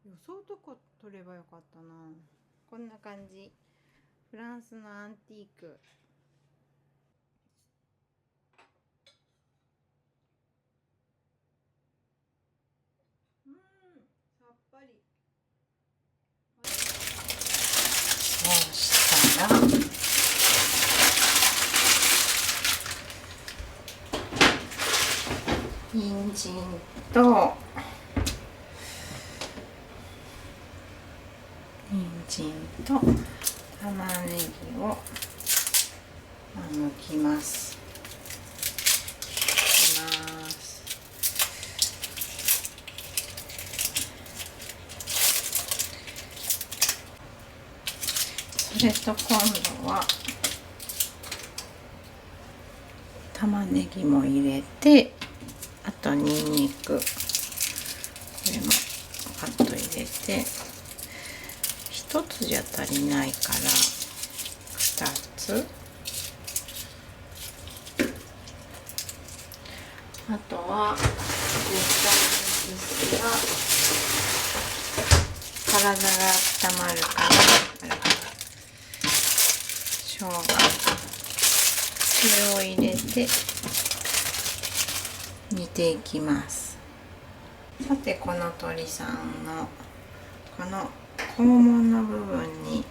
予想とか取ればよかったな。こんな感じ。フランスのアンティーク。さっぱり。そうしたら人参と玉ねぎを剥きます。それと今度は玉ねぎも入れて、あとにんにく、これもパッと入れて、1つじゃ足りないから2つ、あとは絶対ですが体が温まるから生姜、これを入れて煮ていきます。さて、この鶏さんのこの肛門の部分に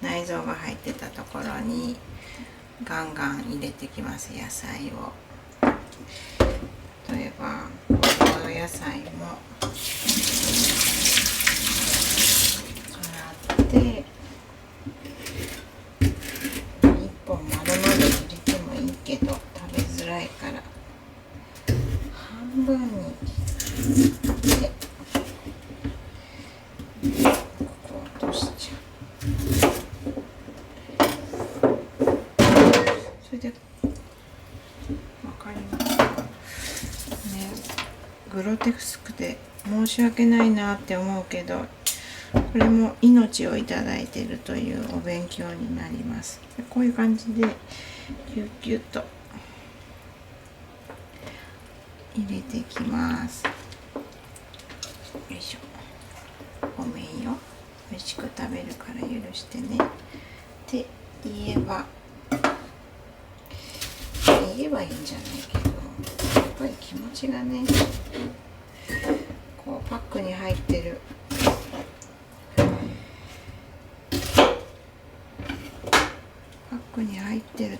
内臓が入ってたところにガンガン入れてきます。野菜を、例えばこの野菜も洗って1本丸々入れてもいいけど食べづらいから半分に切ってここを落としちゃう。それでわかりますかね。グロテスクで申し訳ないなって思うけど、これも命をいただいているというお勉強になります。こういう感じでキュッキュッと入れていきます。よいしょ。ごめんよ、美味しく食べるから許してねって言えばいいんじゃないけど、やっぱり気持ちがね、こうパックに入ってる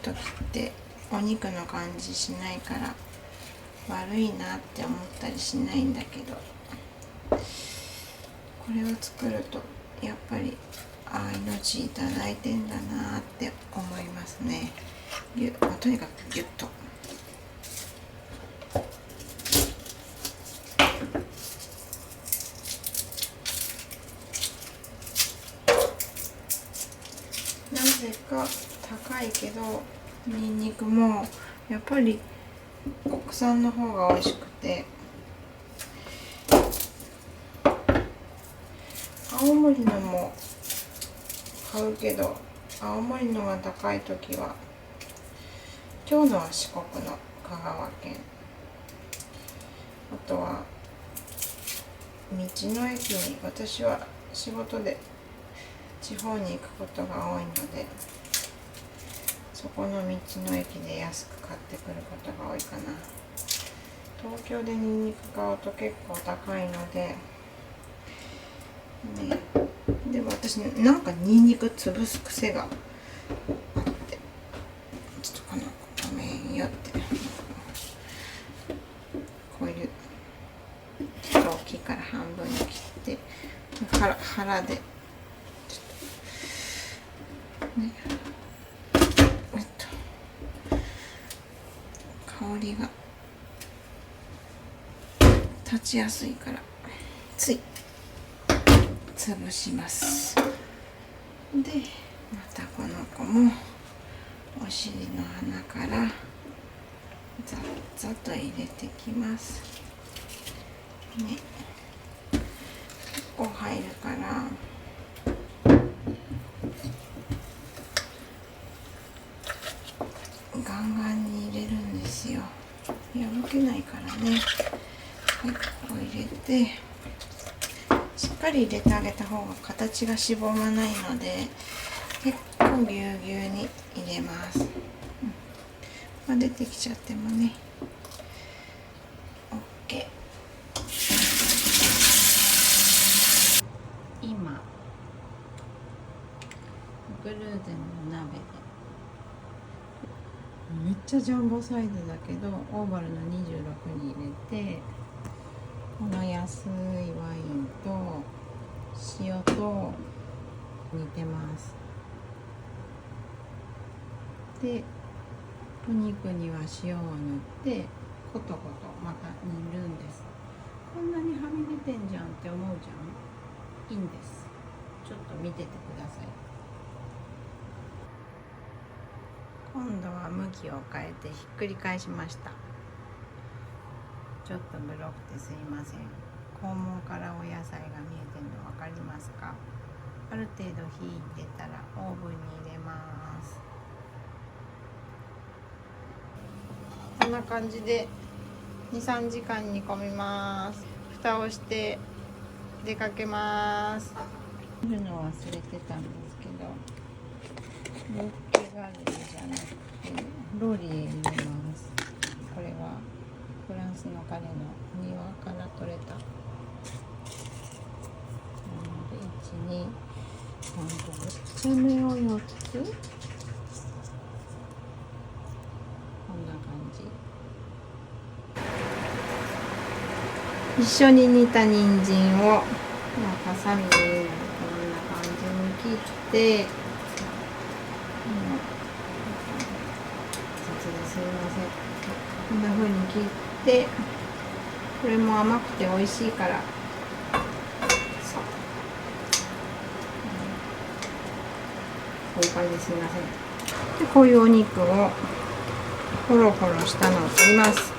時ってお肉の感じしないから悪いなって思ったりしないんだけど、これを作るとやっぱり命いただいてんだなって思いますね。とにかくギュッと。なぜか高いけどニンニクもやっぱり国産の方が美味しくて、青森のも買うけど青森のが高い時は、今日のは四国の香川県、あとは道の駅に私は仕事で地方に行くことが多いので、そこの道の駅で安く買ってくることが多いかな。東京でニンニク買うと結構高いのでね。でも私なんかニンニク潰す癖があって、ちょっとこのごめんよって、こういうちょっと大きいから半分に切って腹でね、香りが立ちやすいからつい潰します。でまたこの子もお尻の穴からざっざっと入れてきますね。結構入るからガンガンに入れるんですよ。破けないからね。はい、こう入れてしっかり入れてあげた方が形がしぼまないので、結構ぎゅうぎゅうに入れます。まあ、出てきちゃってもね OK。 今グルーゼンの鍋でめっちゃジャンボサイズだけどオーバルの26に入れて、この安いワインと塩と煮てます。でお肉には塩を塗ってコトコトまた煮るんです。こんなにはみ出てんじゃんって思うじゃん。いいんです。ちょっと見ててください。今度は向きを変えてひっくり返しました。ちょっとグロくてすいません。肛門からお野菜が見えてるの分かりますか？ある程度火入れたらオーブンに入れます。こんな感じで 2,3 時間煮込みます。蓋をして出かけます。見るの忘れてたんですけど、ユッケガレーじゃなくてローリエ入れます。これはフランスの彼の庭から採れた1、2、3個、茶芽を4つ、こんな感じ。一緒に煮た人参をハサミでこんな感じに切って、すいません。こんな風に切って、これも甘くて美味しいから、こういう感じですいません。でこういうお肉をホロホロしたのを取ります。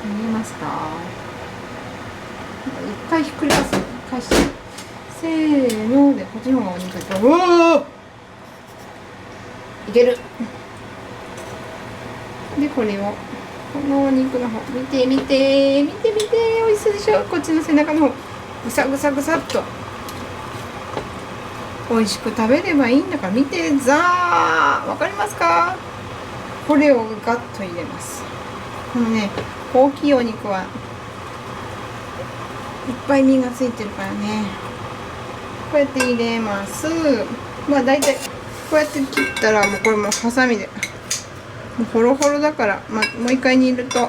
見えますか？一回ひっくり返して、せーのでこっちの方がお肉がうわーいける。でこれをこのお肉の方見て見て見て見て、美味しそうでしょ。こっちの背中の方ぐさぐさぐさっと美味しく食べればいいんだから、見てザー、わかりますか？これをガッと入れます。このね大きいお肉はいっぱい身がついてるからね、こうやって入れます。まあだいたいこうやって切ったらもうこれもハサミでもうホロホロだから、もう一回煮ると、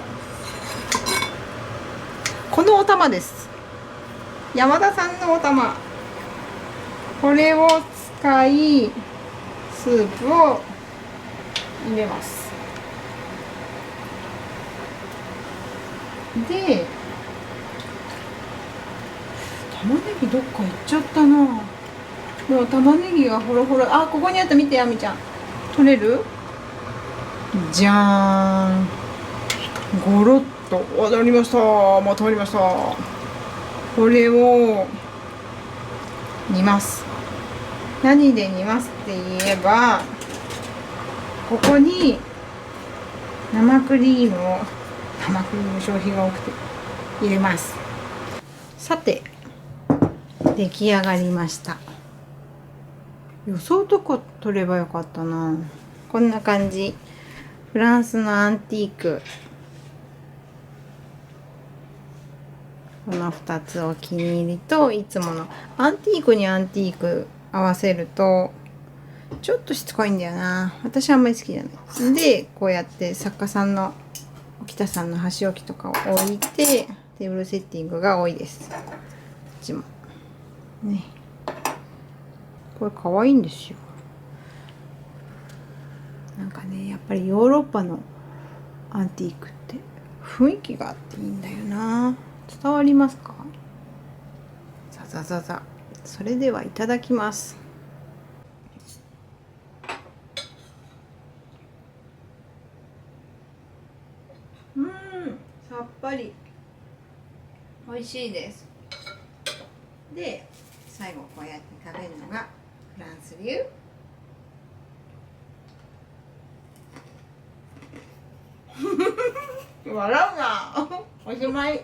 このお玉です。山田さんのお玉、これを使いスープを入れます。で玉ねぎどっか行っちゃったな。もう玉ねぎがホロホロ、あ、ここにあった。見てあみちゃん、取れる？じゃーん、ゴロッと踊りました。もう通りました。これを煮ます。何で煮ますって言えば、ここに生クリーム消費が多くて入れます。さて出来上がりました。予想とか取ればよかったな。こんな感じ。フランスのアンティーク、この2つお気に入りと、いつものアンティークにアンティーク合わせるとちょっとしつこいんだよな。私あんまり好きじゃないで、こうやって作家さんの沖田さんの箸置きとかを置いてテーブルセッティングが多いです。こっちもね、これ可愛いんですよ。なんかね、やっぱりヨーロッパのアンティークって雰囲気があっていいんだよな。伝わりますか？ささささ。それではいただきます。さっぱり美味しいです。で最後こうやって食べるのがフランス流。笑うなおしまい。